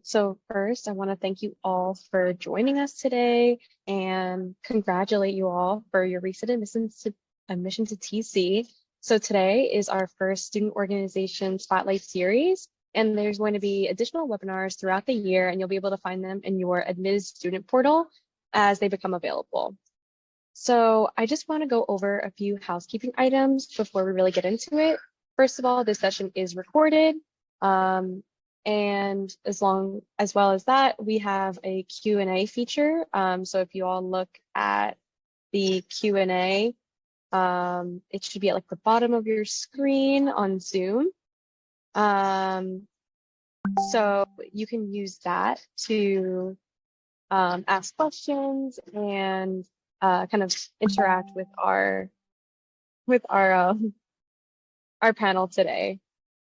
So first, I want to thank you all for joining us today and congratulate you all for your recent admission to TC. So today is our first student organization spotlight series, and there's going to be additional webinars throughout the year, and you'll be able to find them in your admitted student portal as they become available. So I just want to go over a few housekeeping items before we really get into it. First of all, this session is recorded. And as well as that, we have a Q&A feature. So if you all look at the Q&A, it should be at like the bottom of your screen on Zoom. So you can use that to ask questions and kind of interact with our panel today.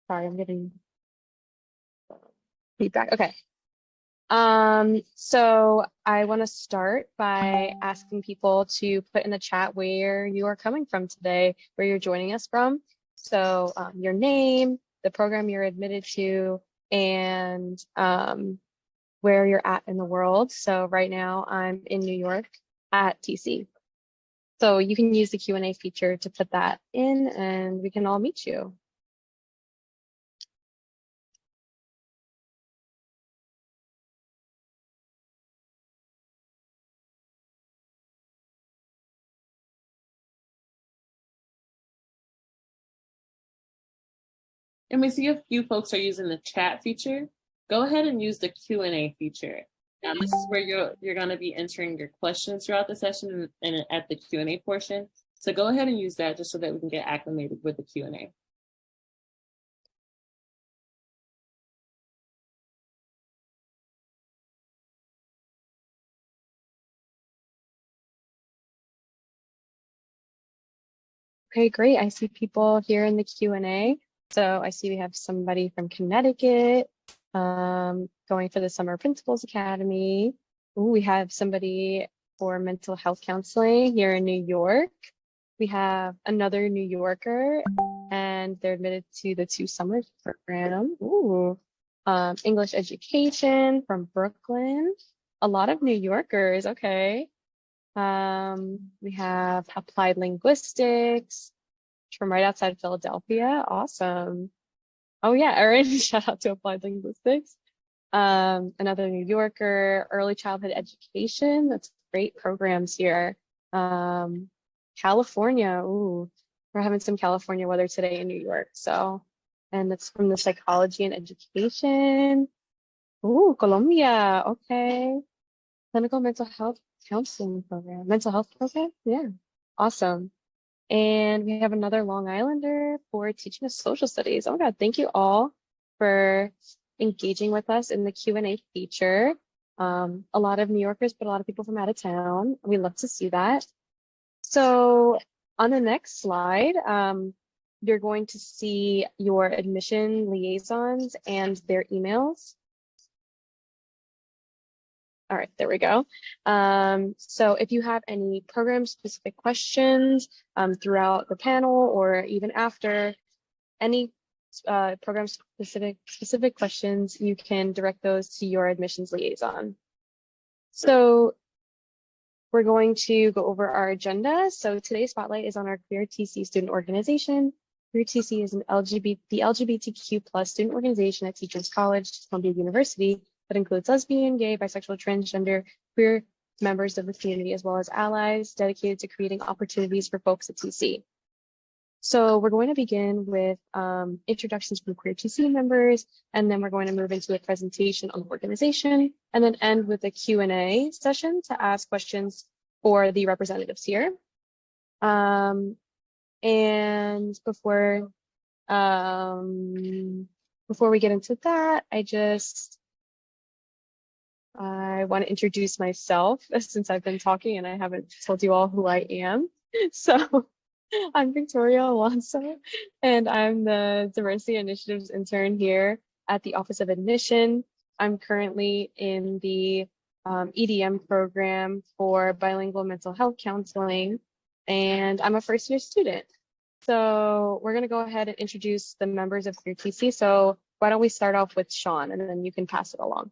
Sorry, I'm getting feedback. Okay. So I want to start by asking people to put in the chat where you are coming from today, where you're joining us from. So your name, the program you're admitted to, and where you're at in the world. So right now I'm in New York at TC. So you can use the Q&A feature to put that in and we can all meet you. And we see a few folks are using the chat feature. Go ahead and use the Q&A feature. Now, this is where you're going to be entering your questions throughout the session and at the Q&A portion. So go ahead and use that just so that we can get acclimated with the Q&A. Okay, great. I see people here in the Q&A. So I see we have somebody from Connecticut going for the Summer Principals Academy. Ooh, we have somebody for mental health counseling here in New York. We have another New Yorker, and they're admitted to the 2 Summers program. Ooh, English education from Brooklyn. A lot of New Yorkers, okay. We have applied linguistics from right outside Philadelphia. Awesome. Oh yeah, Erin, shout out to applied linguistics. Another New Yorker, early childhood education. That's great programs here. California, ooh, we're having some California weather today in New York. So, and that's from the psychology and education. Ooh, Colombia, okay. Clinical mental health counseling program, mental health program, yeah, awesome. And we have another Long Islander for teaching us social studies. Oh my God, thank you all for engaging with us in the Q&A feature. A lot of New Yorkers, but a lot of people from out of town. We love to see that. So on the next slide, you're going to see your admission liaisons and their emails. All right, there we go. So if you have any program-specific questions throughout the panel or even after, any program-specific questions, you can direct those to your admissions liaison. So we're going to go over our agenda. So today's spotlight is on our Queer TC student organization. Queer TC is the LGBTQ plus student organization at Teachers College, Columbia University, that includes lesbian, gay, bisexual, transgender, queer members of the community, as well as allies dedicated to creating opportunities for folks at TC. So we're going to begin with introductions from queer TC members, and then we're going to move into a presentation on the organization, and then end with a Q&A session to ask questions for the representatives here. And before we get into that, I want to introduce myself since I've been talking and I haven't told you all who I am. So I'm Victoria Alonso, and I'm the Diversity Initiatives intern here at the Office of Admission. I'm currently in the EDM program for bilingual mental health counseling, and I'm a first-year student. So we're going to go ahead and introduce the members of Queer TC. So why don't we start off with Sean, and then you can pass it along.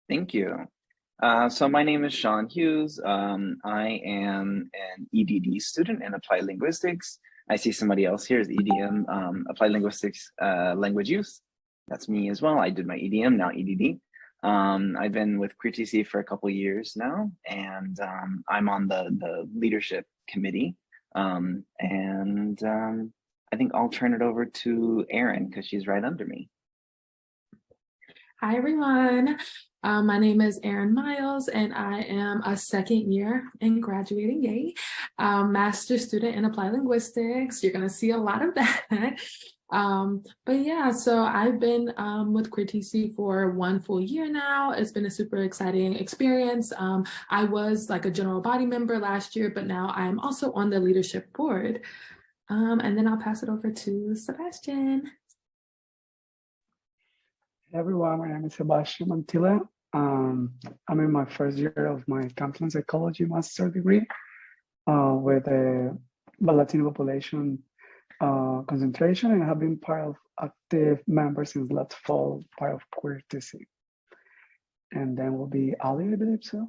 Thank you. So my name is Sean Hughes. I am an EDD student in Applied Linguistics. I see somebody else here is EDM, Applied Linguistics Language Use. That's me as well. I did my EDM, now EDD. I've been with Queer TC for a couple of years now, and I'm on the leadership committee. I think I'll turn it over to Erin because she's right under me. Hi, everyone. My name is Erin Miles, and I am a second year in graduating, yay, master's student in applied linguistics. You're going to see a lot of that. But yeah, so I've been with Queer TC for 1 full year now. It's been a super exciting experience. I was like a general body member last year, but now I'm also on the leadership board. And then I'll pass it over to Sebastian. Hey everyone, my name is Sebastian Mantilla. I'm in my first year of my counseling psychology master degree with a Latino population concentration, and I have been part of active member since last fall, part of Queer TC. And then will be Ali, I believe so.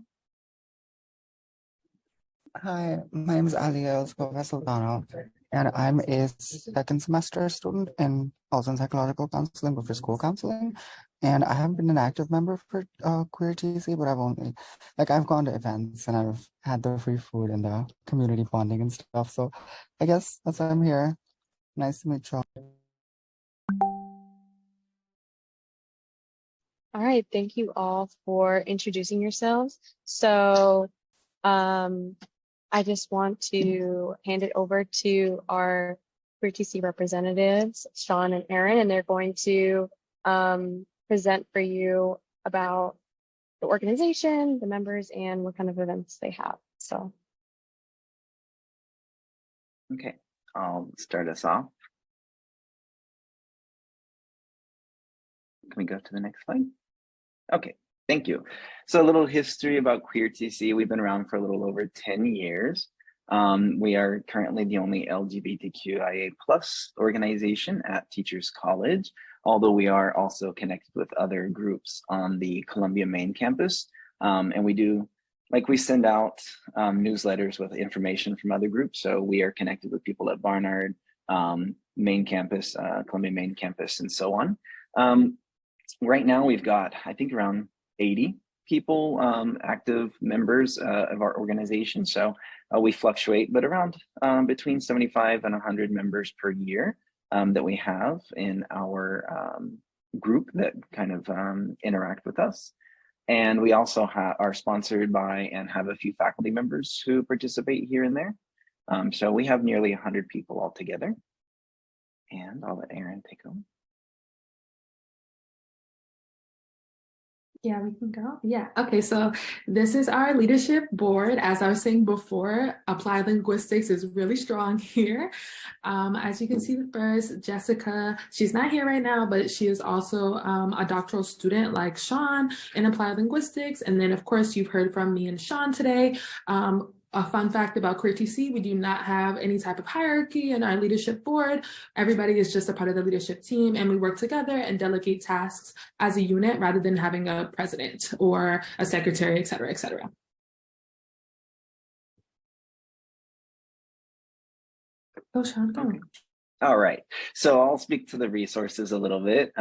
Hi, my name is Ali Sultano, and I'm a second semester student in also in psychological counseling, but for school counseling. And I haven't been an active member for Queer TC, but I've gone to events and I've had the free food and the community bonding and stuff. So I guess that's why I'm here. Nice to meet you. All right, thank you all for introducing yourselves. So I just want to hand it over to our Queer TC representatives, Sean and Erin, and they're going to present for you about the organization, the members, and what kind of events they have. So. Okay, I'll start us off. Can we go to the next slide? Okay, thank you. So a little history about Queer TC. We've been around for a little over 10 years. We are currently the only LGBTQIA+ organization at Teachers College, although we are also connected with other groups on the Columbia main campus. And we send out newsletters with information from other groups. So we are connected with people at Barnard, main campus, Columbia main campus, and so on. Right now we've got, I think, around 80 people, active members of our organization. So we fluctuate, but around between 75 and 100 members per year that we have in our group that kind of interact with us. And we also are sponsored by and have a few faculty members who participate here and there. So we have nearly 100 people altogether. And I'll let Erin take over. Yeah, we can go. Yeah. Okay. So this is our leadership board. As I was saying before, applied linguistics is really strong here. As you can see, first, Jessica, she's not here right now, but she is also a doctoral student like Sean in applied linguistics. And then, of course, you've heard from me and Sean today. A fun fact about Queer TC, we do not have any type of hierarchy in our leadership board. Everybody is just a part of the leadership team, and we work together and delegate tasks as a unit rather than having a president or a secretary, et cetera, et cetera. Go, Sean, go. Okay. All right, so I'll speak to the resources a little bit.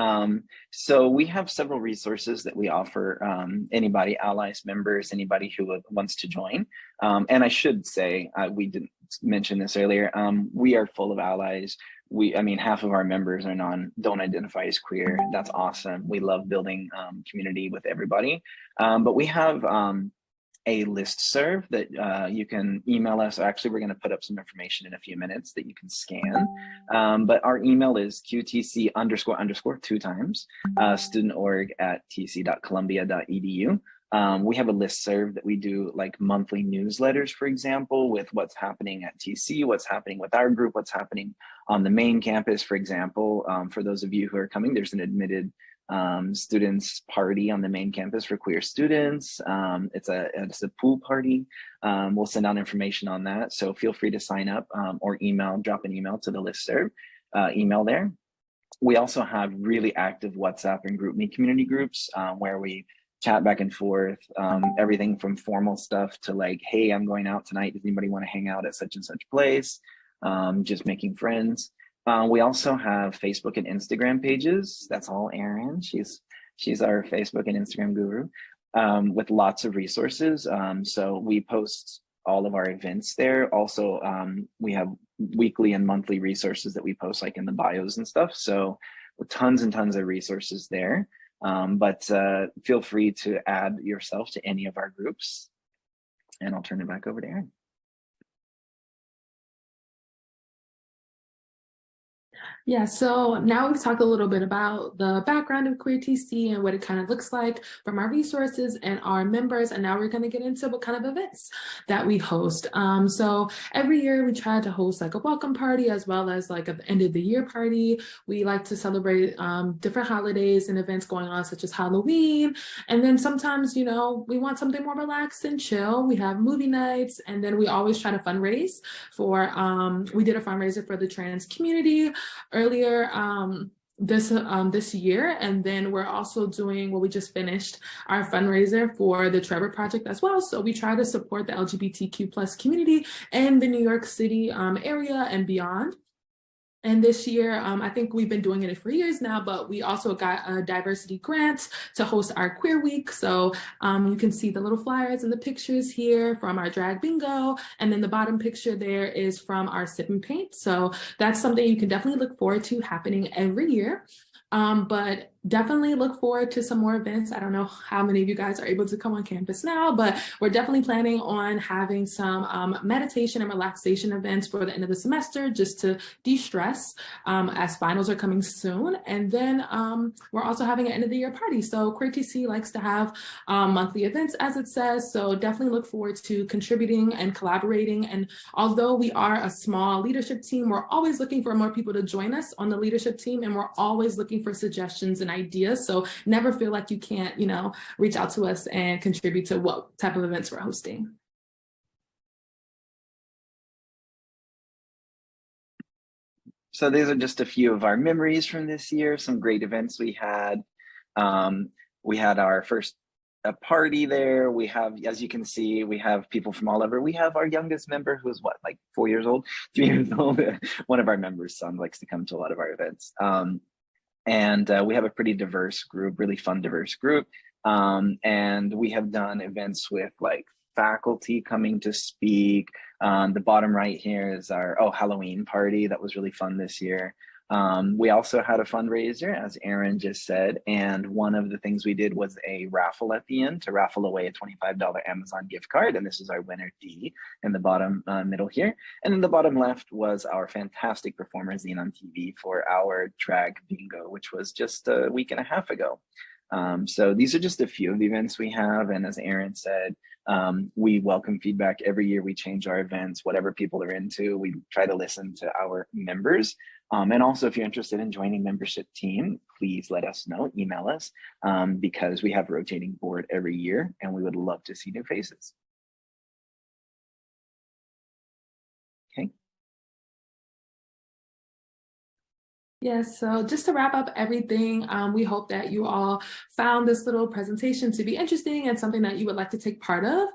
So we have several resources that we offer anybody, allies, members, anybody who wants to join. And I should say, we didn't mention this earlier, we are full of allies. Half of our members are don't identify as queer. That's awesome. We love building community with everybody. But we have a listserv that you can email us. Actually, we're going to put up some information in a few minutes that you can scan. But our email is qtc__ 2 times studentorg@tc.columbia.edu. We have a listserv that we do like monthly newsletters, for example, with what's happening at TC, what's happening with our group, what's happening on the main campus, for example. For those of you who are coming, there's an admitted students party on the main campus for queer students. It's a pool party. We'll send out information on that. So feel free to sign up or drop an email to the listserv email there. We also have really active WhatsApp and GroupMe community groups where we chat back and forth, everything from formal stuff to like, hey, I'm going out tonight. Does anybody want to hang out at such and such place? Just making friends. We also have Facebook and Instagram pages. That's all Erin. She's our Facebook and Instagram guru with lots of resources. So we post all of our events there. Also, we have weekly and monthly resources that we post like in the bios and stuff. So tons and tons of resources there. But feel free to add yourself to any of our groups. And I'll turn it back over to Erin. Yeah, so now we've talked a little bit about the background of Queer TC and what it kind of looks like from our resources and our members. And now we're going to get into what kind of events that we host. So every year we try to host like a welcome party as well as like an end of the year party. We like to celebrate different holidays and events going on, such as Halloween. And then sometimes, you know, we want something more relaxed and chill. We have movie nights, and then we always try to fundraise for, we did a fundraiser for the trans community earlier this year, and then we're also doing, well, we just finished our fundraiser for the Trevor Project as well. So we try to support the LGBTQ plus community in the New York City area and beyond. And this year, I think we've been doing it for years now, but we also got a diversity grant to host our Queer Week. So you can see the little flyers and the pictures here from our drag bingo. And then the bottom picture there is from our sip and paint. So that's something you can definitely look forward to happening every year. But definitely look forward to some more events. I don't know how many of you guys are able to come on campus now, but we're definitely planning on having some meditation and relaxation events for the end of the semester, just to de-stress as finals are coming soon. And then we're also having an end of the year party. So Queer TC likes to have monthly events, as it says. So definitely look forward to contributing and collaborating. And although we are a small leadership team, we're always looking for more people to join us on the leadership team. And we're always looking for suggestions and ideas. So never feel like you can't, you know, reach out to us and contribute to what type of events we're hosting. So these are just a few of our memories from this year, some great events we had. We had our first party there. We have, as you can see, we have people from all over. We have our youngest member who is what, like 4 years old, 3 years old. One of our members' son likes to come to a lot of our events. And we have a pretty diverse group, really fun, diverse group. And we have done events with like faculty coming to speak. The bottom right here is our Halloween party. That was really fun this year. We also had a fundraiser, as Erin just said, and one of the things we did was a raffle at the end to raffle away a $25 Amazon gift card, and this is our winner D in the bottom middle here. And in the bottom left was our fantastic performer Zine on TV for our drag bingo, which was just a week and a half ago. So these are just a few of the events we have, and as Erin said, we welcome feedback every year. We change our events, whatever people are into. We try to listen to our members. And also, if you're interested in joining membership team, please let us know, email us, because we have a rotating board every year and we would love to see new faces. Okay. Yes, so just to wrap up everything, we hope that you all found this little presentation to be interesting and something that you would like to take part of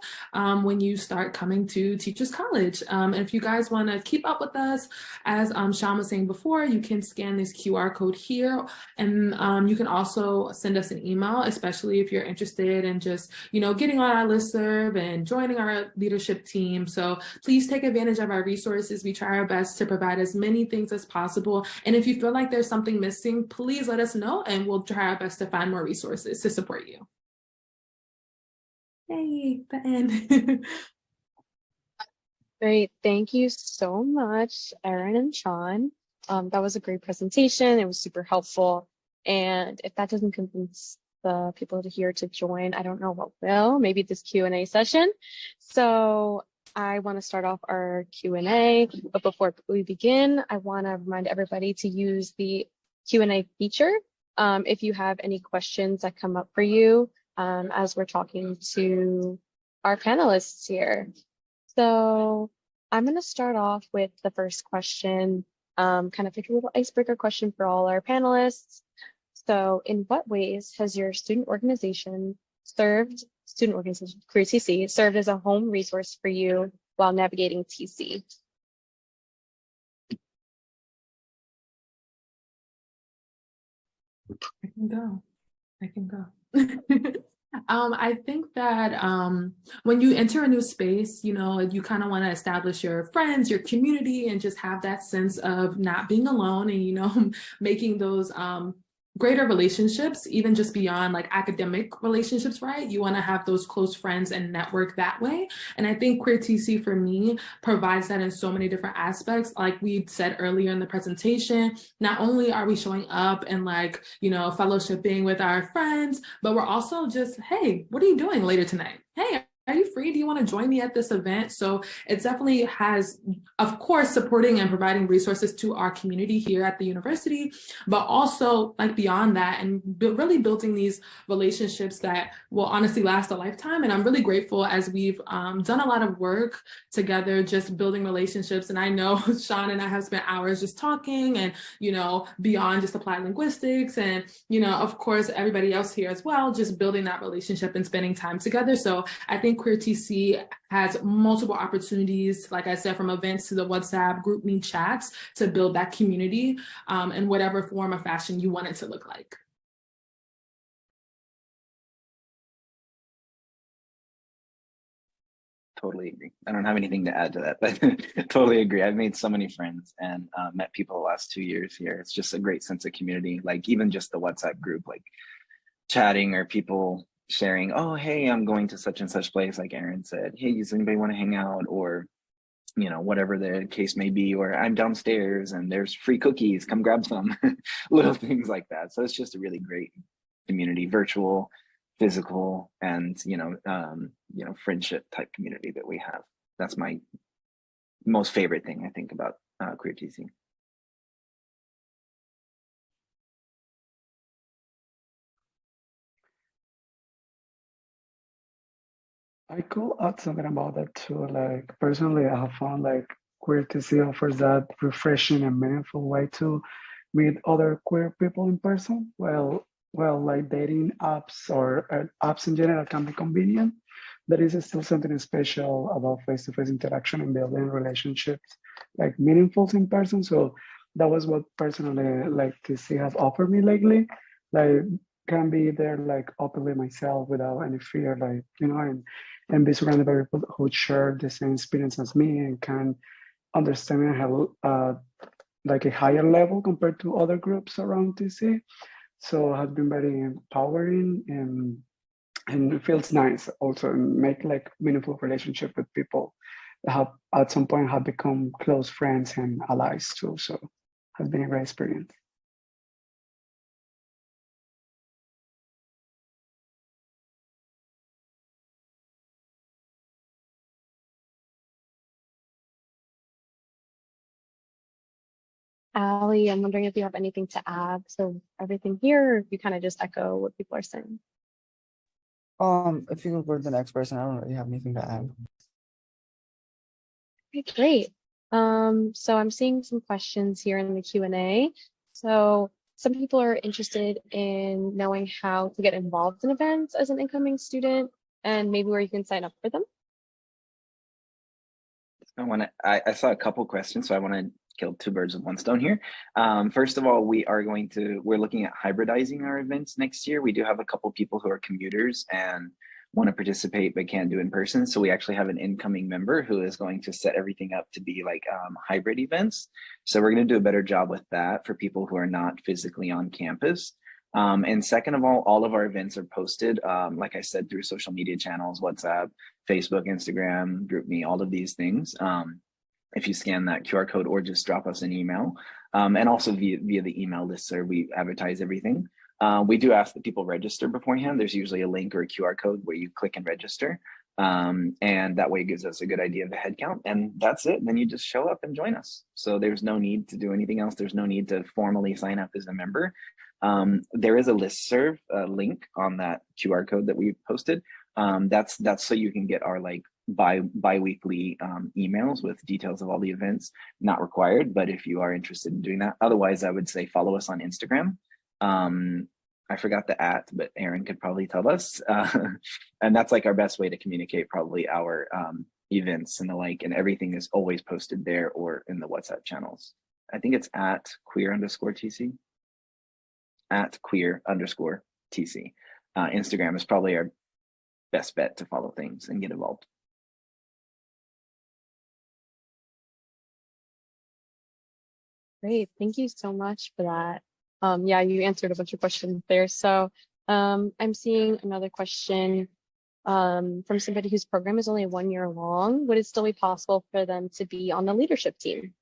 when you start coming to Teachers College. And if you guys want to keep up with us, as Sean was saying before, you can scan this QR code here, and you can also send us an email, especially if you're interested in just, you know, getting on our listserv and joining our leadership team. So please take advantage of our resources. We try our best to provide as many things as possible. And if you feel like there's something missing, please let us know and we'll try our best to find more resources to support you. Yay, the end. Great. Thank you so much, Erin and Sean. That was a great presentation. It was super helpful. And if that doesn't convince the people here to join, I don't know what will, maybe this Q&A session. So I want to start off our Q&A, but before we begin, I want to remind everybody to use the Q&A feature if you have any questions that come up for you as we're talking to our panelists here. So I'm going to start off with the first question. kind of like a little icebreaker question for all our panelists. So in what ways has your student organization, Queer TC, served as a home resource for you while navigating TC? I can go. I think that when you enter a new space, you know, you kind of want to establish your friends, your community, and just have that sense of not being alone and, you know, making those greater relationships, even just beyond like academic relationships, right? You want to have those close friends and network that way. And I think Queer TC for me provides that in so many different aspects. Like we said earlier in the presentation, not only are we showing up and like, you know, fellowshipping with our friends, but we're also just, hey, what are you doing later tonight? Hey, are you free? Do you want to join me at this event? So it definitely has, of course, supporting and providing resources to our community here at the university, but also like beyond that and really building these relationships that will honestly last a lifetime. And I'm really grateful as we've done a lot of work together, just building relationships. And I know Sean and I have spent hours just talking and, you know, beyond just applied linguistics and, you know, of course, everybody else here as well, just building that relationship and spending time together. So I think Queer TC has multiple opportunities, like I said, from events to the WhatsApp group me chats to build that community in whatever form or fashion you want it to look like. Totally agree. I don't have anything to add to that, but totally agree. I've made so many friends and met people the last 2 years here. It's just a great sense of community. Like even just the WhatsApp group, like chatting or people sharing, oh, hey, I'm going to such and such place, like Aaron said, hey, does anybody want to hang out? Or, you know, whatever the case may be, or I'm downstairs and there's free cookies, come grab some, little things like that. So it's just a really great community, virtual, physical, and, you know, friendship type community that we have. That's my most favorite thing, I think, about Queer TC. I could add something about that too. Like personally, I have found like Queer TC offers that refreshing and meaningful way to meet other queer people in person. Well, like dating apps or apps in general can be convenient. There is still something special about face-to-face interaction and building relationships, like meaningful in person. So that was what personally like TC has offered me lately. Like can be there like openly myself without any fear, like you know, and be surrounded by people who share the same experience as me and can understand and have like a higher level compared to other groups around TC. So it has been very empowering and it feels nice also and make like meaningful relationship with people that have at some point have become close friends and allies too. So it has been a great experience. Ali, I'm wondering if you have anything to add. So everything here, or if you kind of just echo what people are saying. If you go to the next person, I don't really have anything to add. Okay, great. So I'm seeing some questions here in the Q&A. So some people are interested in knowing how to get involved in events as an incoming student and maybe where you can sign up for them. I saw a couple questions, so I want to kill two birds with one stone here. First of all, we're looking at hybridizing our events next year. We do have a couple people who are commuters and want to participate but can't do in person. So we actually have an incoming member who is going to set everything up to be like hybrid events. So we're going to do a better job with that for people who are not physically on campus. And second of all of our events are posted, like I said, through social media channels, WhatsApp, Facebook, Instagram, GroupMe, all of these things. If you scan that QR code or just drop us an email, and also via the email listserv, we advertise everything. We do ask that people register beforehand. There's usually a link or a QR code where you click and register. And that way it gives us a good idea of the head count, and that's it. And then you just show up and join us. So there's no need to do anything else. There's no need to formally sign up as a member. There is a listserv link on that QR code that we posted. That's so you can get our like bi-weekly emails with details of all the events. Not required, but if you are interested in doing that. Otherwise, I would say follow us on Instagram. I forgot the @ but Aaron could probably tell us. And that's like our best way to communicate probably our events and the like, and everything is always posted there or in the WhatsApp channels. I think it's @queer_TC. @queer_TC. Instagram is probably our best bet to follow things and get involved. Great. Thank you so much for that. Yeah, you answered a bunch of questions there. So I'm seeing another question from somebody whose program is only 1 year long. Would it still be possible for them to be on the leadership team?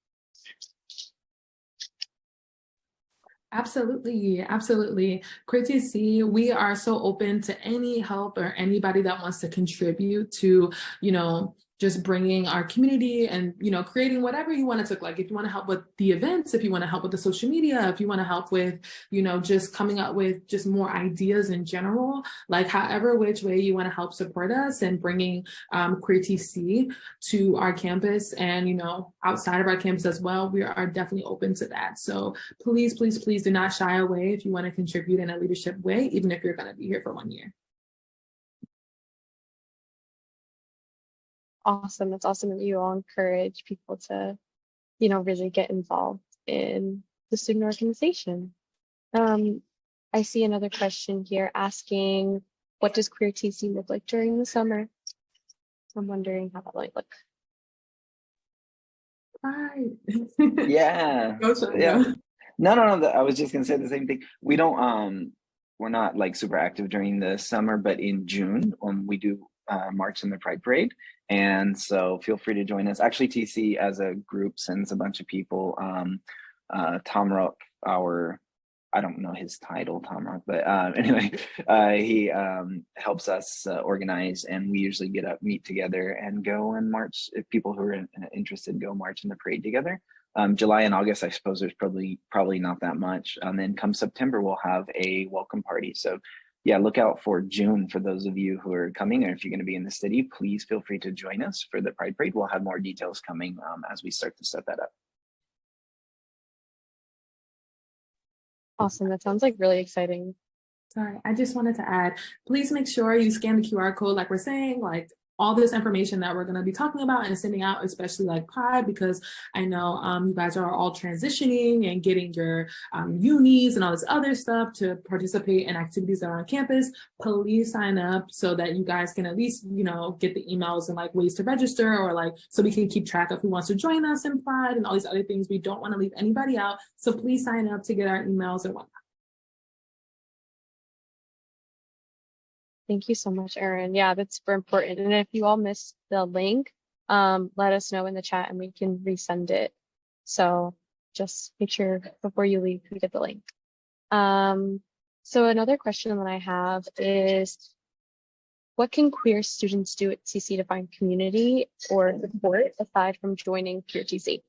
Absolutely, absolutely. Queer TC, we are so open to any help or anybody that wants to contribute to, just bringing our community and, creating whatever you want it to look like. If you want to help with the events, if you want to help with the social media, if you want to help with, just coming up with just more ideas in general, like however which way you want to help support us and bringing Queer TC to our campus and, outside of our campus as well, we are definitely open to that. So please, please, please do not shy away if you want to contribute in a leadership way, even if you're going to be here for 1 year. Awesome. That's awesome that you all encourage people to, really get involved in the student organization. I see another question here asking, what does Queer TC look like during the summer? I'm wondering how that might look. Right. Yeah. Yeah. No. I was just gonna say the same thing. We don't we're not like super active during the summer, but in June we do march in the Pride Parade. And so feel free to join us. Actually, TC as a group sends a bunch of people. Tom Rock, I don't know his title, Tom Rock, but anyway, he helps us organize, and we usually meet together and go and march. If people who are interested go march in the parade together. July and August, I suppose there's probably not that much. And then come September, we'll have a welcome party. So yeah, look out for June for those of you who are coming, or if you're going to be in the city, please feel free to join us for the Pride Parade. We'll have more details coming as we start to set that up. Awesome. That sounds like really exciting. Sorry, I just wanted to add, please make sure you scan the QR code, like we're saying, like all this information that we're going to be talking about and sending out, especially like Pride, because I know you guys are all transitioning and getting your unis and all this other stuff to participate in activities that are on campus. Please sign up so that you guys can at least, get the emails and like ways to register, or like so we can keep track of who wants to join us in Pride and all these other things. We don't want to leave anybody out. So please sign up to get our emails and whatnot. Thank you so much, Erin. Yeah, that's super important. And if you all missed the link, let us know in the chat and we can resend it. So just make sure before you leave, you get the link. So another question that I have is, what can queer students do at TC to find community or support aside from joining Queer TC?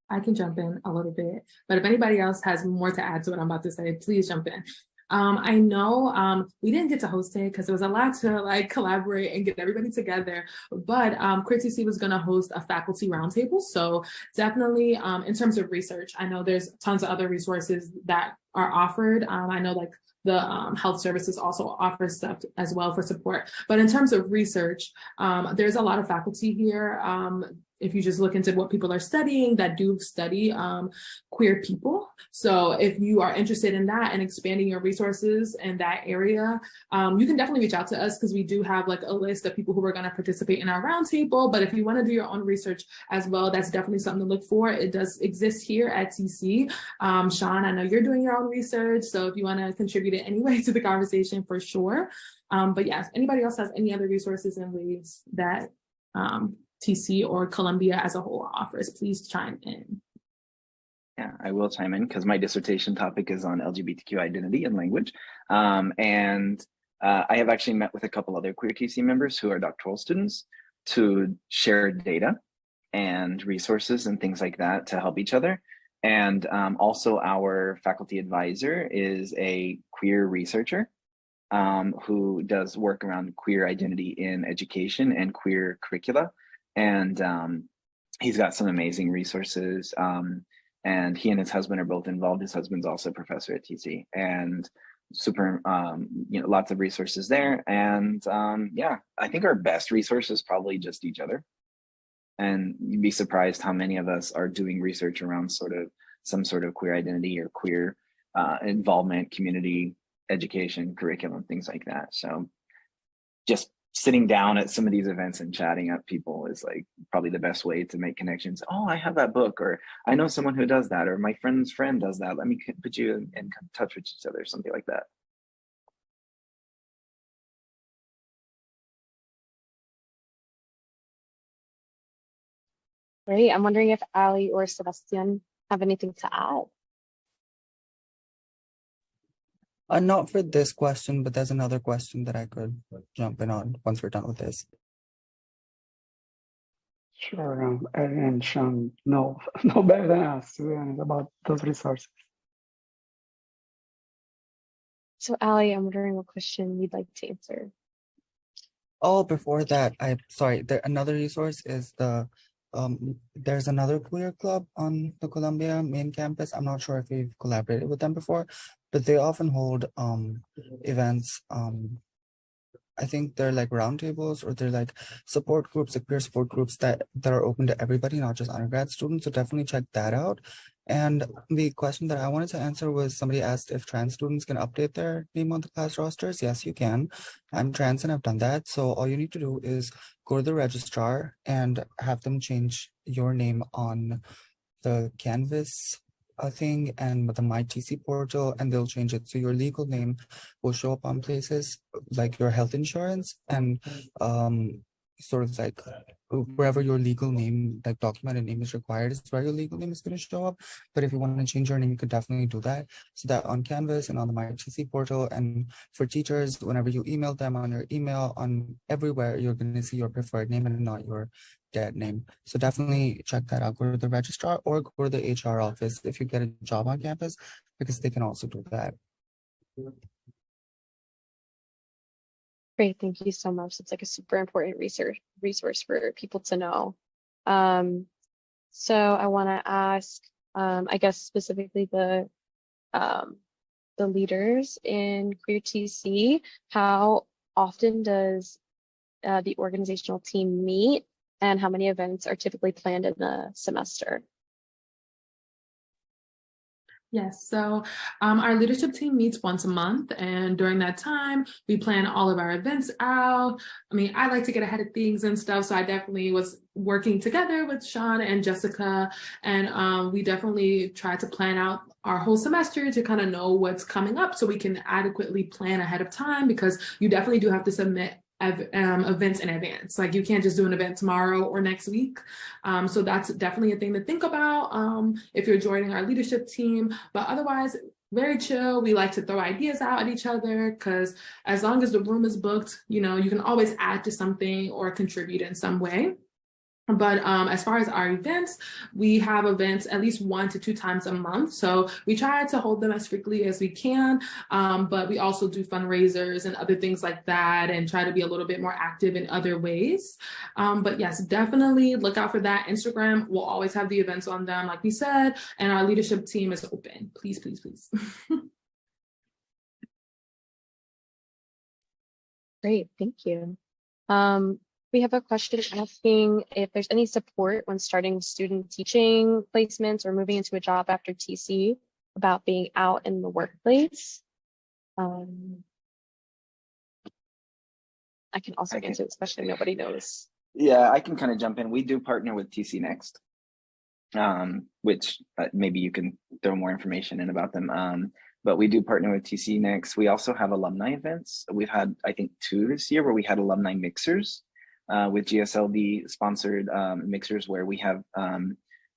I can jump in a little bit, but if anybody else has more to add to what I'm about to say, please jump in. I know we didn't get to host it because there was a lot to like collaborate and get everybody together, but Queer TC was going to host a faculty roundtable. So definitely in terms of research, I know there's tons of other resources that are offered. I know like the health services also offer stuff as well for support. But in terms of research, there's a lot of faculty here. If you just look into what people are studying that do study queer people. So if you are interested in that and expanding your resources in that area, you can definitely reach out to us because we do have like a list of people who are going to participate in our roundtable. But if you want to do your own research as well, that's definitely something to look for. It does exist here at TC. Sean, I know you're doing your own research. So if you want to contribute in any way to the conversation, for sure. But yes, anybody else has any other resources and ways that TC or Columbia as a whole offers, please chime in. Yeah, I will chime in because my dissertation topic is on LGBTQ identity and language. I have actually met with a couple other Queer TC members who are doctoral students to share data and resources and things like that to help each other. And also our faculty advisor is a queer researcher who does work around queer identity in education and queer curricula. And he's got some amazing resources. And he and his husband are both involved. His husband's also a professor at TC, and super, lots of resources there. And yeah, I think our best resource is probably just each other. And you'd be surprised how many of us are doing research around some sort of queer identity or queer involvement, community education, curriculum, things like that. So just sitting down at some of these events and chatting up people is like probably the best way to make connections. Oh, I have that book, or I know someone who does that, or my friend's friend does that. Let me put you in touch with each other, something like that. Great. I'm wondering if Ali or Sebastian have anything to add. Not for this question, but there's another question that I could jump in on once we're done with this. Sure, and Sean know better than us, to be honest, about those resources. So Ali, I'm wondering what question you'd like to answer. Oh, before that, another resource is there's another queer club on the Columbia main campus. I'm not sure if we've collaborated with them before, but they often hold events. I think they're like roundtables, or they're like support groups, like peer support groups that are open to everybody, not just undergrad students. So definitely check that out. And the question that I wanted to answer was, somebody asked if trans students can update their name on the class rosters. Yes, you can. I'm trans and I've done that. So all you need to do is go to the registrar and have them change your name on the Canvas thing and the MyTC portal, and they'll change it. So your legal name will show up on places like your health insurance and sort of like wherever your legal name, like documented name is required, is where your legal name is going to show up. But if you want to change your name, you could definitely do that. So that on Canvas and on the MyTC portal, and for teachers, whenever you email them on your email, on everywhere, you're going to see your preferred name and not your dead name. So definitely check that out. Go to the registrar or go to the HR office if you get a job on campus, because they can also do that. Great, thank you so much. It's like a super important resource for people to know. So I want to ask, I guess specifically the leaders in Queer TC, how often does the organizational team meet, and how many events are typically planned in the semester? Yes, so our leadership team meets once a month, and during that time, we plan all of our events out. I mean, I like to get ahead of things and stuff, so I definitely was working together with Sean and Jessica, and we definitely try to plan out our whole semester to kind of know what's coming up so we can adequately plan ahead of time, because you definitely do have to submit events in advance. Like, you can't just do an event tomorrow or next week. So that's definitely a thing to think about if you're joining our leadership team. But otherwise, very chill. We like to throw ideas out at each other, because as long as the room is booked, you can always add to something or contribute in some way. But as far as our events, we have events at least 1 to 2 times a month. So we try to hold them as frequently as we can. But we also do fundraisers and other things like that, and try to be a little bit more active in other ways. But yes, definitely look out for that. Instagram will always have the events on them, like we said, and our leadership team is open. Please, please, please. Great, thank you. We have a question asking if there's any support when starting student teaching placements or moving into a job after TC about being out in the workplace. I can also answer this question. Nobody knows. Yeah, I can kind of jump in. We do partner with TC Next, which maybe you can throw more information in about them. But we do partner with TC Next. We also have alumni events. We've had, I think, 2 this year where we had alumni mixers. With GSLD sponsored mixers, where we have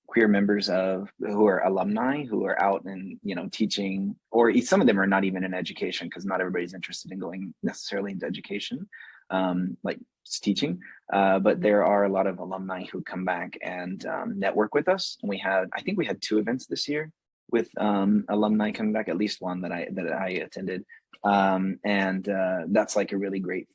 queer members who are alumni who are out and teaching, or some of them are not even in education, because not everybody's interested in going necessarily into education. like teaching, but there are a lot of alumni who come back and network with us. And I think we had 2 events this year with alumni coming back, at least one that I attended, and that's like a really great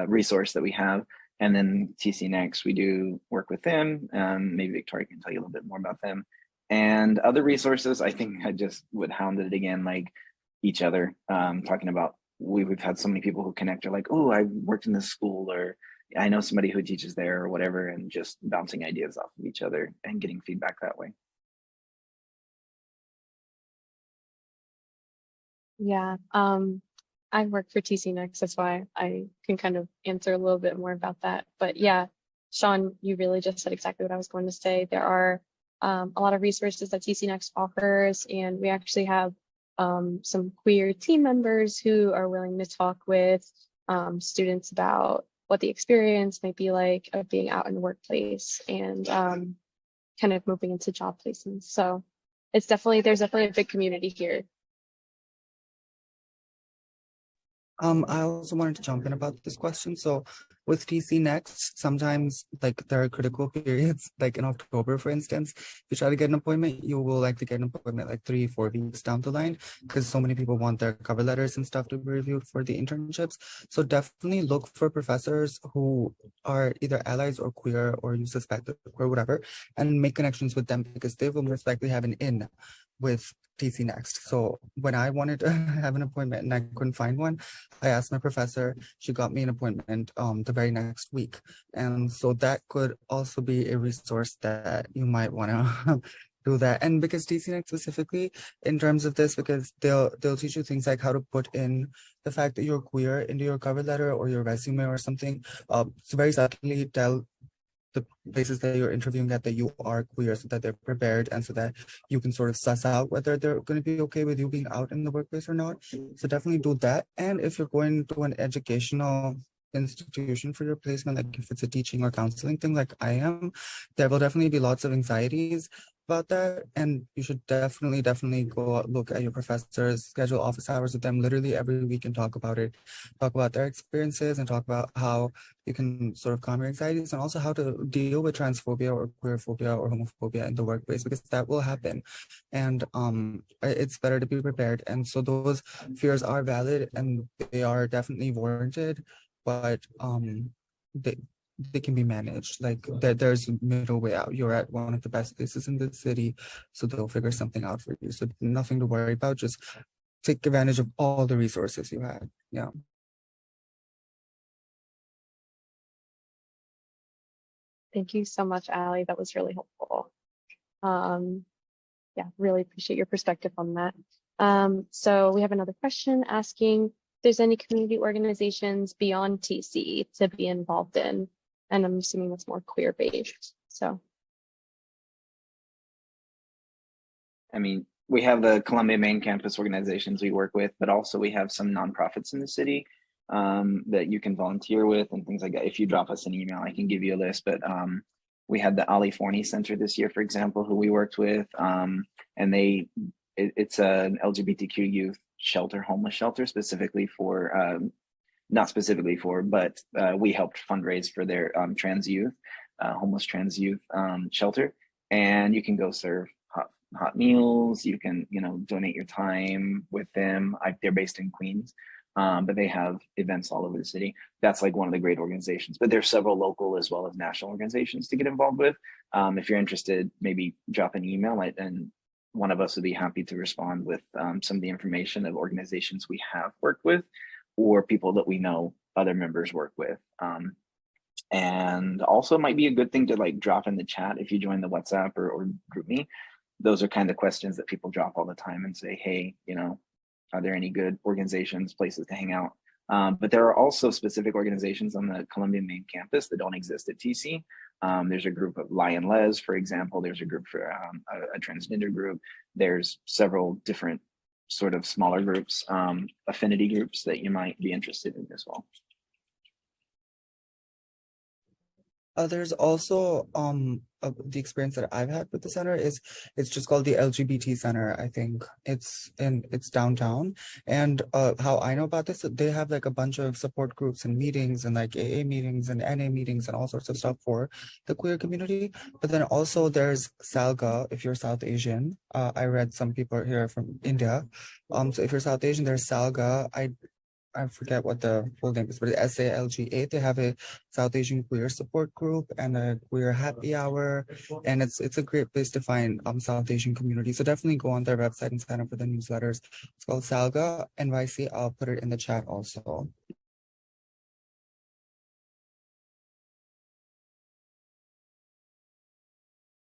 resource that we have. And then TC Next, we do work with them. Maybe Victoria can tell you a little bit more about them. And other resources, I think I just would hound it again, like each other, talking about, we've had so many people who connect, are like, oh, I worked in this school, or I know somebody who teaches there, or whatever, and just bouncing ideas off of each other and getting feedback that way. Yeah, I work for TC Next, that's why I can kind of answer a little bit more about that. But yeah, Sean, you really just said exactly what I was going to say. There are a lot of resources that TC Next offers, and we actually have some queer team members who are willing to talk with students about what the experience might be like of being out in the workplace and kind of moving into job placements. So there's definitely a big community here. I also wanted to jump in about this question. So with TC Next, sometimes like there are critical periods, like in October, for instance, if you try to get an appointment, you will likely get an appointment like 3-4 weeks down the line, because so many people want their cover letters and stuff to be reviewed for the internships. So definitely look for professors who are either allies or queer, or you suspect they're queer, whatever, and make connections with them, because they will most likely have an in with TC Next. So when I wanted to have an appointment and I couldn't find one, I asked my professor, she got me an appointment the very next week. And so that could also be a resource that you might want to do that. And because TC Next specifically in terms of this, because they'll teach you things like how to put in the fact that you're queer into your cover letter or your resume or something. So very subtly tell the places that you're interviewing at that you are queer, so that they're prepared and so that you can sort of suss out whether they're going to be okay with you being out in the workplace or not. So definitely do that. And if you're going to an educational institution for your placement, like if it's a teaching or counseling thing like I am, there will definitely be lots of anxieties about that, and you should definitely go out, look at your professors, schedule office hours with them literally every week and talk about it, talk about their experiences, and talk about how you can sort of calm your anxieties, and also how to deal with transphobia or queerphobia or homophobia in the workplace, because that will happen. And it's better to be prepared. And so those fears are valid and they are definitely warranted, but they can be managed. Like there's a middle way out. You're at one of the best places in the city, so they'll figure something out for you. So nothing to worry about. Just take advantage of all the resources you have. Yeah. Thank you so much, Allie. That was really helpful. Yeah, really appreciate your perspective on that. So we have another question asking if there's any community organizations beyond TC to be involved in, and I'm assuming that's more queer-based. So, I mean, we have the Columbia main campus organizations we work with, but also we have some nonprofits in the city that you can volunteer with and things like that. If you drop us an email, I can give you a list. But we had the Ali Forney Center this year, for example, who we worked with, and it's an LGBTQ youth shelter, homeless shelter, specifically for, not specifically for, but we helped fundraise for their trans youth, homeless trans youth shelter. And you can go serve hot meals. You can, donate your time with them. They're based in Queens, but they have events all over the city. That's like one of the great organizations, but there's several local as well as national organizations to get involved with. If you're interested, maybe drop an email and one of us would be happy to respond with some of the information of organizations we have worked with or people that we know other members work with. And also might be a good thing to like drop in the chat if you join the WhatsApp or GroupMe. Those are kind of questions that people drop all the time and say, hey, are there any good organizations, places to hang out? But there are also specific organizations on the Columbia main campus that don't exist at TC. There's a group of Lion Les, for example. There's a group for a transgender group. There's several different sort of smaller groups, affinity groups that you might be interested in as well. There's also the experience that I've had with the center is it's just called the LGBT Center. I think it's downtown. And how I know about this, they have like a bunch of support groups and meetings and like AA meetings and NA meetings and all sorts of stuff for the queer community. But then also there's Salga if you're South Asian. I read some people are here from India. So if you're South Asian, there's Salga. I forget what the full name is, but SALGA, they have a South Asian queer support group and a queer happy hour. And it's a great place to find South Asian community. So definitely go on their website and sign up for the newsletters. It's called Salga NYC. I'll put it in the chat also.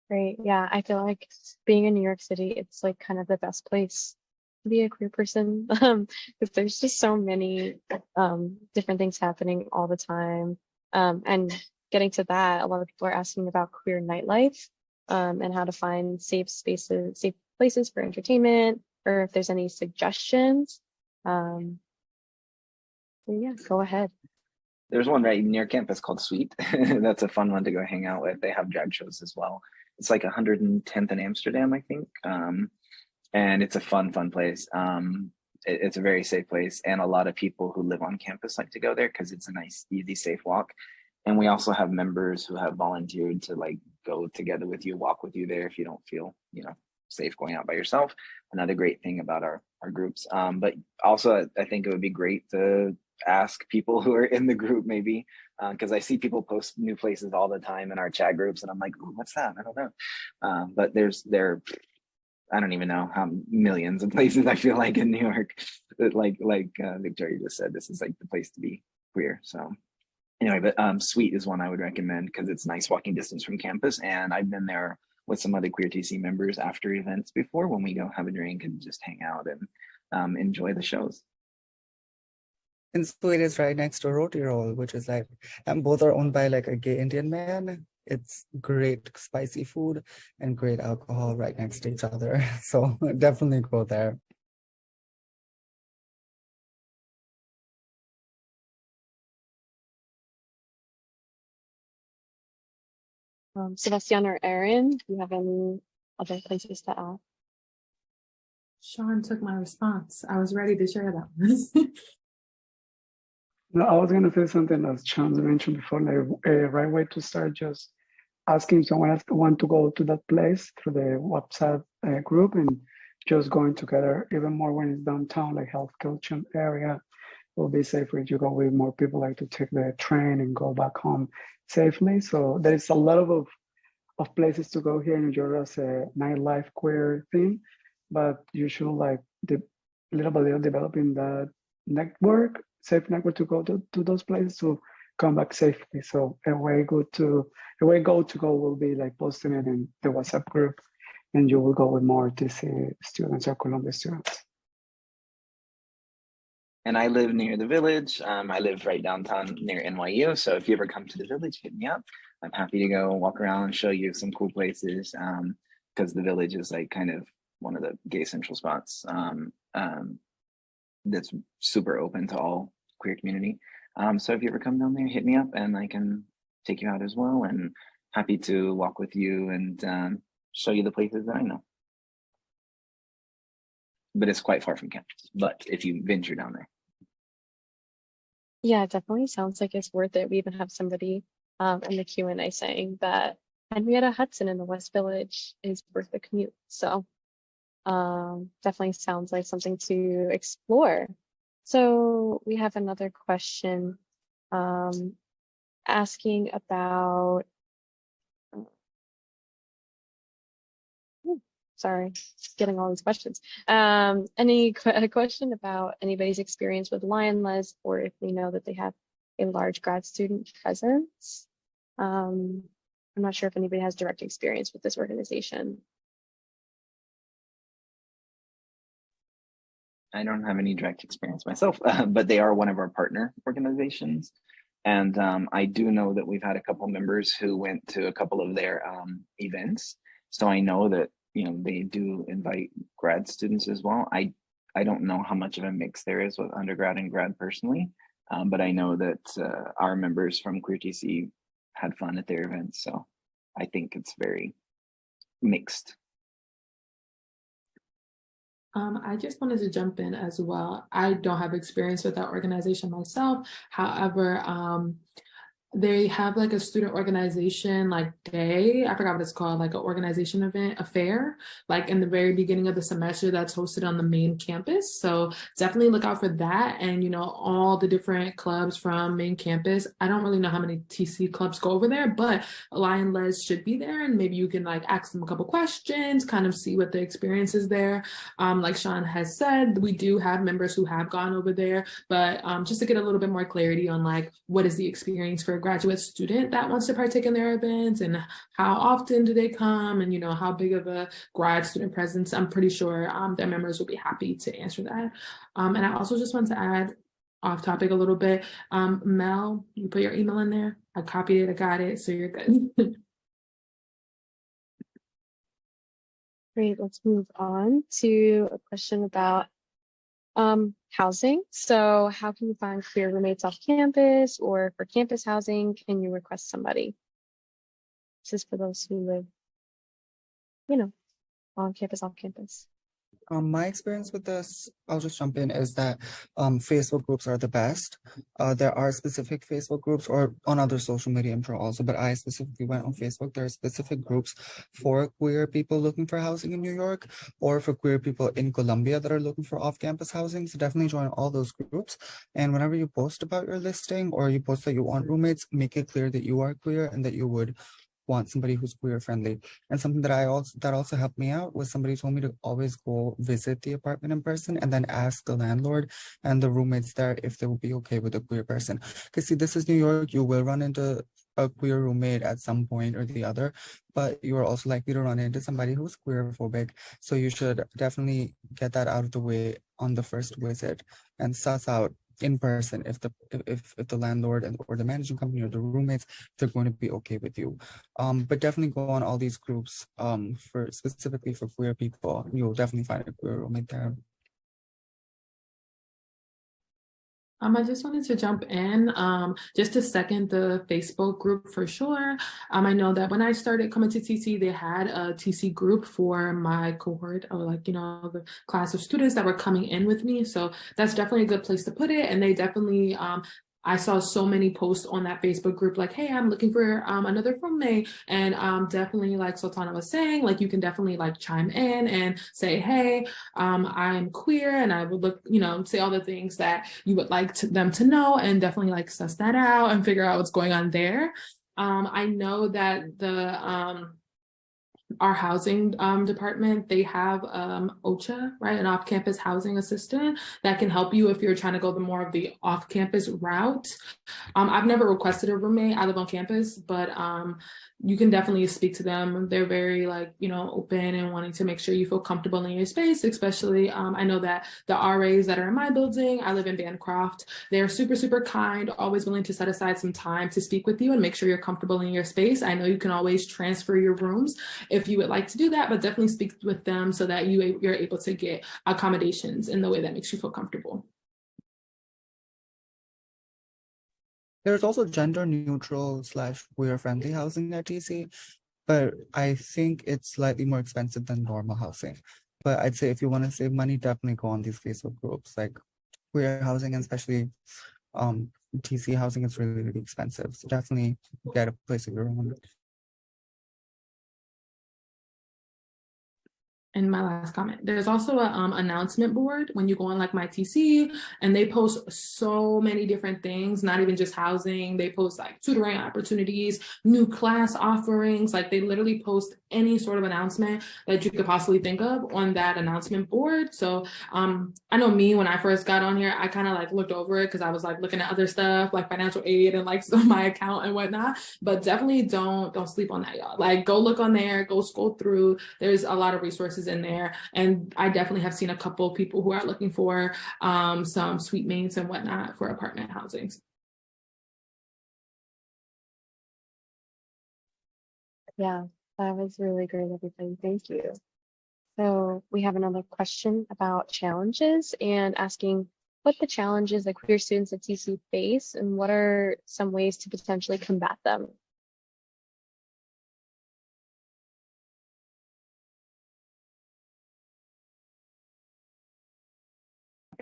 Great. Yeah, I feel like being in New York City, it's like kind of the best place to be a queer person because there's just so many different things happening all the time. And getting to that, a lot of people are asking about queer nightlife and how to find safe spaces, safe places for entertainment, or if there's any suggestions. So yeah, go ahead. There's one right near campus called Sweet. That's a fun one to go hang out with. They have drag shows as well. It's like 110th in Amsterdam, I think. And it's a fun place. It's a very safe place. And a lot of people who live on campus like to go there because it's a nice, easy, safe walk. And we also have members who have volunteered to like go together with you, walk with you there if you don't feel, safe going out by yourself. Another great thing about our groups. But also I think it would be great to ask people who are in the group maybe, because I see people post new places all the time in our chat groups and I'm like, ooh, what's that? I don't know. But I don't even know how millions of places I feel like in New York. Like Victoria just said, this is like the place to be queer. So anyway, but Sweet is one I would recommend because it's nice walking distance from campus. And I've been there with some other Queer TC members after events before when we go have a drink and just hang out and enjoy the shows. And Sweet is right next to Roti Roll, which is like, and both are owned by like a gay Indian man. It's great spicy food and great alcohol right next to each other. So definitely go there. Sebastian or Erin, do you have any other places to add? Sean took my response. I was ready to share that one. No, I was gonna say something as Sean mentioned before, like a right way to start just asking someone else to want to go to that place through the WhatsApp group and just going together even more when it's downtown, like Health Kitchen area will be safer if you go with more people like to take the train and go back home safely. So there's a lot of places to go here in New York as a nightlife queer thing, but you should like little by little developing that network, safe network to go to those places to come back safely. So a way go to go will be like posting it in the WhatsApp group, and you will go with more TC students or Columbia students. And I live near the Village. I live right downtown near NYU. So if you ever come to the Village, hit me up. I'm happy to go walk around and show you some cool places because the Village is like kind of one of the gay central spots that's super open to all queer community. So if you ever come down there, hit me up and I can take you out as well. And happy to walk with you and show you the places that I know. But it's quite far from campus. But if you venture down there. Yeah, it definitely sounds like it's worth it. We even have somebody in the Q&A saying that Henrietta Hudson in the West Village is worth the commute. So definitely sounds like something to explore. So we have another question asking about, sorry, getting all these questions. A question about anybody's experience with Lionless, or if we know that they have a large grad student presence. I'm not sure if anybody has direct experience with this organization. I don't have any direct experience myself, but they are one of our partner organizations. And I do know that we've had a couple members who went to a couple of their events. So I know that, they do invite grad students as well. I don't know how much of a mix there is with undergrad and grad personally, but I know that our members from Queer TC had fun at their events. So I think it's very mixed. I just wanted to jump in as well. I don't have experience with that organization myself. However, they have like a student organization like day, I forgot what it's called, like an organization event, a fair, like in the very beginning of the semester that's hosted on the main campus. So definitely look out for that. And, you know, all the different clubs from main campus. I don't really know how many TC clubs go over there, but Lion Les should be there. And maybe you can like ask them a couple questions, kind of see what the experience is there. Like Sean has said, we do have members who have gone over there, but just to get a little bit more clarity on like, what is the experience for a graduate student that wants to partake in their events, and how often do they come, and, you know, how big of a grad student presence. I'm pretty sure their members will be happy to answer that. And I also just want to add, off topic a little bit, Mel, you put your email in there. I copied it, I got it, so you're good. Great, let's move on to a question about housing. So how can you find queer roommates off campus, or for campus housing, can you request somebody? This is for those who live, you know, on campus, off campus. My experience with this, I'll just jump in, is that Facebook groups are the best. There are specific Facebook groups, or on other social media, I'm sure also, but I specifically went on Facebook. There are specific groups for queer people looking for housing in New York, or for queer people in Colombia that are looking for off-campus housing. So definitely join all those groups. And whenever you post about your listing, or you post that you want roommates, make it clear that you are queer and that you would want somebody who's queer friendly. And something that also helped me out was somebody told me to always go visit the apartment in person and then ask the landlord and the roommates there if they would be okay with a queer person. Because see, this is New York, you will run into a queer roommate at some point or the other, but you are also likely to run into somebody who's queerphobic. So you should definitely get that out of the way on the first visit and suss out in person if the landlord or the managing company or the roommates, they're going to be okay with you. But definitely go on all these groups for specifically for queer people. You'll definitely find a queer roommate there. I just wanted to jump in just to second the Facebook group for sure. I know that when I started coming to TC, they had a TC group for my cohort, or like, you know, the class of students that were coming in with me. So that's definitely a good place to put it. And they definitely, I saw so many posts on that Facebook group like, hey, I'm looking for another roommate. And definitely, like Sultana was saying, like, you can definitely like chime in and say, hey, I'm queer and I would look, you know, say all the things that you would like them to know, and definitely like suss that out and figure out what's going on there. I know that our housing department, they have OCHA, right? An off-campus housing assistant that can help you if you're trying to go the more of the off-campus route. I've never requested a roommate. I live on campus, but you can definitely speak to them. They're very like, you know, open and wanting to make sure you feel comfortable in your space, especially I know that the RAs that are in my building, I live in Bancroft, they're super, super kind, always willing to set aside some time to speak with you and make sure you're comfortable in your space. I know you can always transfer your rooms if you would like to do that, but definitely speak with them so that you're able to get accommodations in the way that makes you feel comfortable. There's also gender neutral / queer friendly housing at TC, but I think it's slightly more expensive than normal housing. But I'd say if you want to save money, definitely go on these Facebook groups. Like queer housing, and especially TC housing, is really, really expensive. So definitely get a place of your own. And my last comment, there's also an announcement board when you go on like my TC, and they post so many different things, not even just housing. They post like tutoring opportunities, new class offerings, like they literally post any sort of announcement that you could possibly think of on that announcement board. So I know me, when I first got on here, I kind of like looked over it because I was like looking at other stuff like financial aid and like my account and whatnot, but definitely don't sleep on that, y'all. Like go look on there, go scroll through. There's a lot of resources in there, and I definitely have seen a couple of people who are looking for some suite mates and whatnot for apartment housings. Yeah, that was really great, everybody. Thank you. So we have another question about challenges, and asking what the challenges that queer students at TC face and what are some ways to potentially combat them.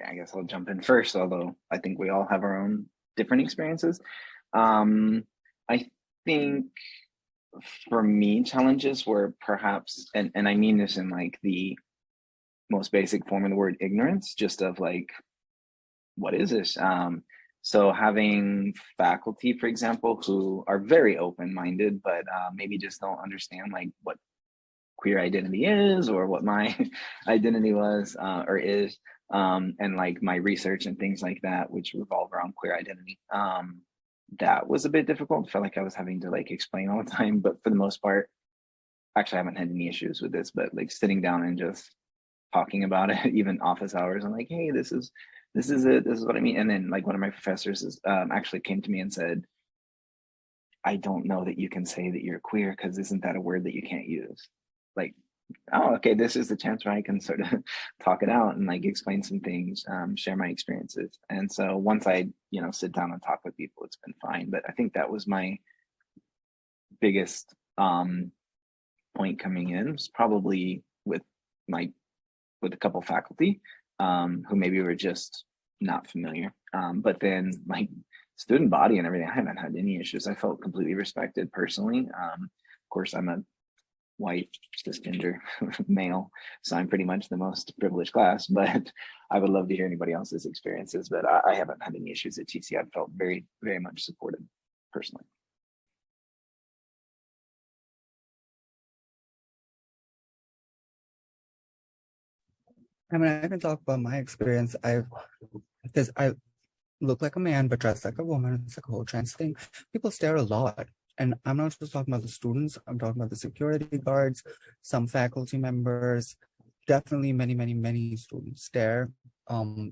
I guess I'll jump in first, although I think we all have our own different experiences. I think for me, challenges were perhaps, and I mean this in like the most basic form of the word, ignorance, just of like, what is this? So having faculty, for example, who are very open-minded, but maybe just don't understand like what queer identity is or what my identity was or is, and like my research and things like that, which revolve around queer identity. That was a bit difficult. I felt like I was having to like explain all the time, but for the most part, actually I haven't had any issues with this, but like sitting down and just talking about it, even office hours, I'm like, hey, this is it, this is what I mean. And then like one of my professors is, actually came to me and said, I don't know that you can say that you're queer because isn't that a word that you can't use? Like, oh, okay, this is the chance where I can sort of talk it out and like explain some things, share my experiences. And so once I, sit down and talk with people, it's been fine. But I think that was my biggest point coming in, was probably with a couple faculty who maybe were just not familiar. But then my student body and everything, I haven't had any issues. I felt completely respected personally. Of course, I'm a white cisgender male, so I'm pretty much the most privileged class, but I would love to hear anybody else's experiences. But I haven't had any issues at TC. I've felt very, very much supported personally. I mean, I can talk about my experience. Because I look like a man but dress like a woman. It's like a whole trans thing. People stare a lot. And I'm not just talking about the students, I'm talking about the security guards, some faculty members, definitely many, many, many students stare.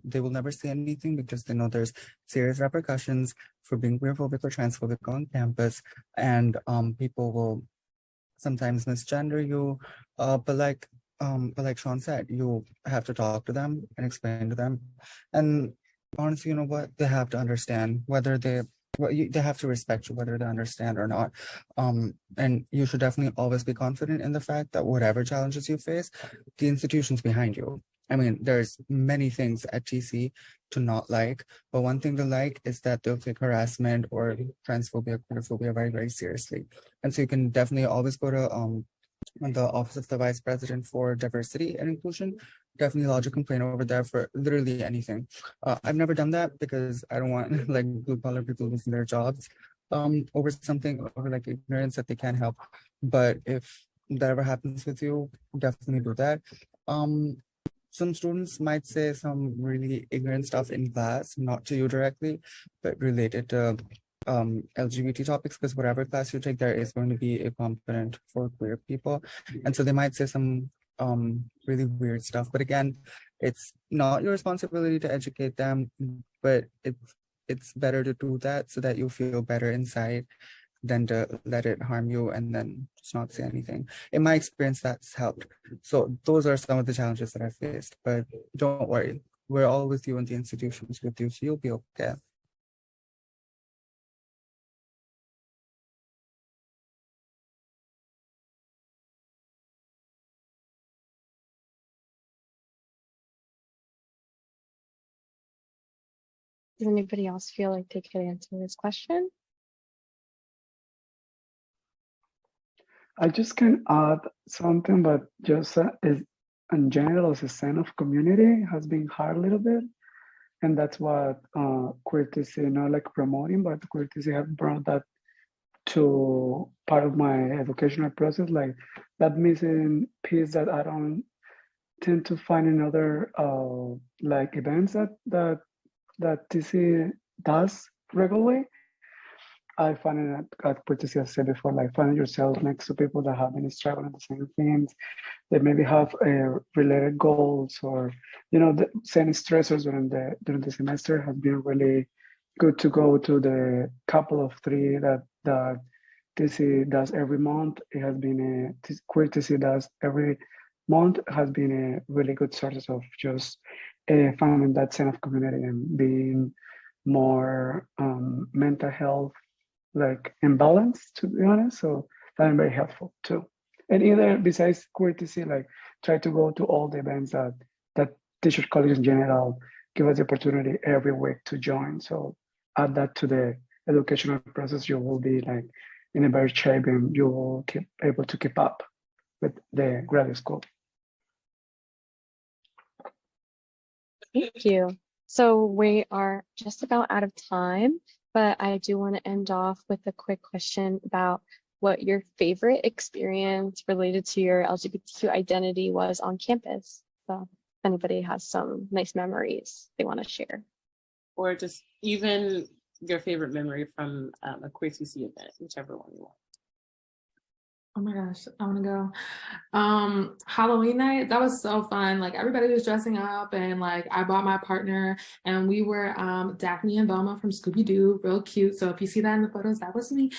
They will never say anything because they know there's serious repercussions for being queerphobic or transphobic on campus. And people will sometimes misgender you. But like Sean said, you have to talk to them and explain to them. And honestly, you know what? They have to understand whether they have to respect you, whether they understand or not. And you should definitely always be confident in the fact that whatever challenges you face, the institution's behind you. I mean, there's many things at TC to not like, but one thing to like is that they'll take harassment or transphobia, queerphobia very, very seriously. And so you can definitely always go to the Office of the Vice President for Diversity and Inclusion. Definitely lodge a complaint over there for literally anything. I've never done that because I don't want like blue collar people losing their jobs over something, over like ignorance that they can't help. But if that ever happens with you, definitely do that. Some students might say some really ignorant stuff in class, not to you directly, but related to LGBT topics, because whatever class you take, there is going to be a component for queer people. And so they might say some really weird stuff. But again, it's not your responsibility to educate them, but it's better to do that so that you feel better inside than to let it harm you and then just not say anything. In my experience, that's helped. So those are some of the challenges that I faced, but don't worry. We're all with you and the institutions with you, so you'll be okay. Does anybody else feel like they could answer this question? I just can add something, but just is in general, as a sense of community has been hard a little bit. And that's what queertc, not like promoting, but queertc have brought that to part of my educational process, like that missing piece that I don't tend to find in other like events that TC does regularly. I find it at queertc, as I said before, like finding yourself next to people that have been struggling the same things, that maybe have related goals, or the same stressors during the semester has been really good to go to the couple of three that TC does every month. It has been queer TC does every month, has been a really good source of just finding that sense of community and being more mental health like imbalance, to be honest. So that's very helpful too. And either besides queer TC, like try to go to all the events that teachers college in general give us the opportunity every week to join. So add that to the educational process, you will be like in a better shape and you will keep able to keep up with the graduate school. Thank you. So we are just about out of time, but I do want to end off with a quick question about what your favorite experience related to your LGBTQ identity was on campus. So if anybody has some nice memories they want to share. Or just even your favorite memory from a Queer TC event, whichever one you want. Oh my gosh, I want to go. Halloween night, that was so fun. Like everybody was dressing up and like I bought my partner and we were Daphne and Velma from Scooby-Doo, real cute. So if you see that in the photos, that was me.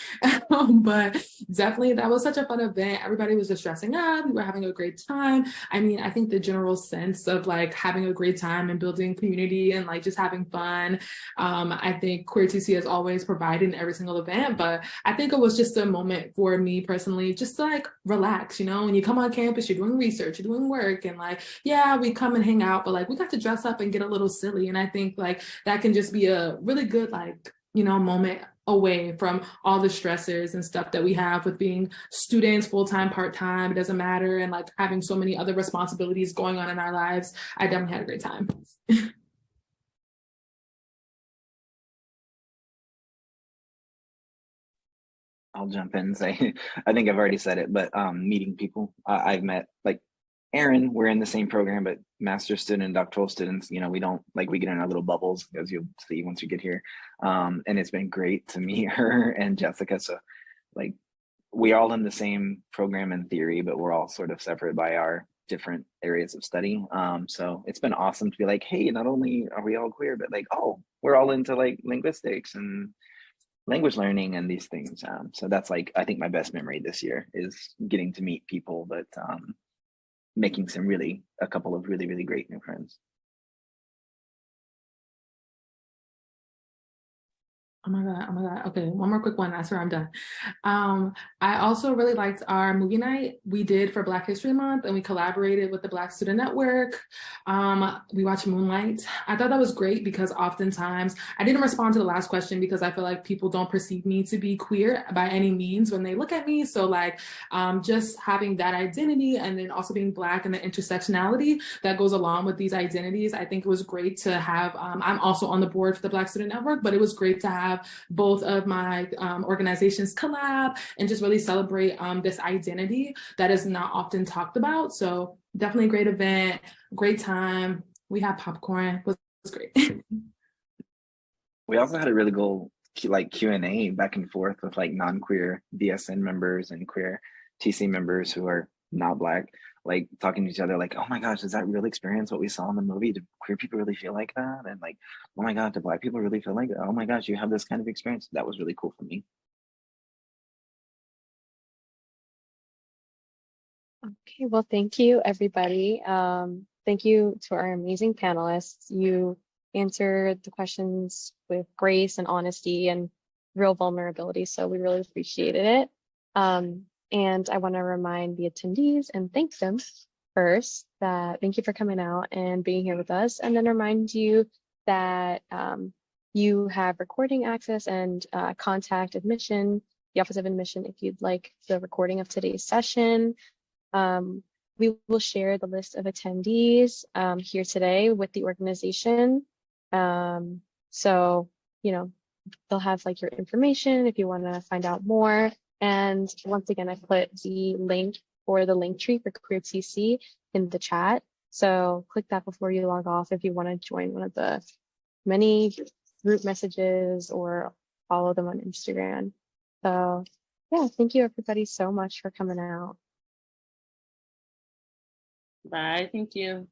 But definitely that was such a fun event. Everybody was just dressing up. We were having a great time. I mean, I think the general sense of like having a great time and building community and like just having fun. I think Queer TC has always provided in every single event, but I think it was just a moment for me personally, just to like relax, you know, when you come on campus, you're doing research, you're doing work, and like, yeah, we come and hang out, but like we got to dress up and get a little silly. And I think like that can just be a really good, like, you know, moment away from all the stressors and stuff that we have with being students, full-time, part-time, it doesn't matter, and like having so many other responsibilities going on in our lives. I definitely had a great time. I'll jump in and say, I think I've already said it, but meeting people. I've met like Aaron, we're in the same program, but master's student and doctoral students, you know, we don't like, we get in our little bubbles, as you'll see once you get here. And it's been great to meet her and Jessica. So like, we're all in the same program in theory, but we're all sort of separate by our different areas of study. So it's been awesome to be like, hey, not only are we all queer, but like, oh, we're all into like linguistics and language learning and these things. So that's like, I think my best memory this year is getting to meet people, but making a couple of really, really great new friends. Oh my God, oh my God. Okay, one more quick one. I swear I'm done. I also really liked our movie night we did for Black History Month, and we collaborated with the Black Student Network. We watched Moonlight. I thought that was great because oftentimes, I didn't respond to the last question because I feel like people don't perceive me to be queer by any means when they look at me. So like just having that identity and then also being Black and the intersectionality that goes along with these identities, I think it was great to have, I'm also on the board for the Black Student Network, but it was great to have both of my organizations collab and just really celebrate this identity that is not often talked about. So definitely a great event, great time. We had popcorn, it was great. We also had a really cool like Q&A back and forth with like non-queer BSN members and queer TC members who are not Black, like talking to each other like, oh my gosh, does that really experience what we saw in the movie? Do queer people really feel like that? And like, oh my God, do Black people really feel like that? Oh my gosh, you have this kind of experience. That was really cool for me. Okay, well, thank you, everybody. Thank you to our amazing panelists. You answered the questions with grace and honesty and real vulnerability, so we really appreciated it. And I want to remind the attendees and thank them first that thank you for coming out and being here with us, and then remind you that you have recording access and contact admission, the Office of Admission, if you'd like the recording of today's session. We will share the list of attendees here today with the organization. So, you know, they'll have like your information if you want to find out more. And once again, I put the link for the link tree for Queer TC in the chat. So click that before you log off if you want to join one of the many group messages or follow them on Instagram. So yeah, thank you everybody so much for coming out. Bye, thank you.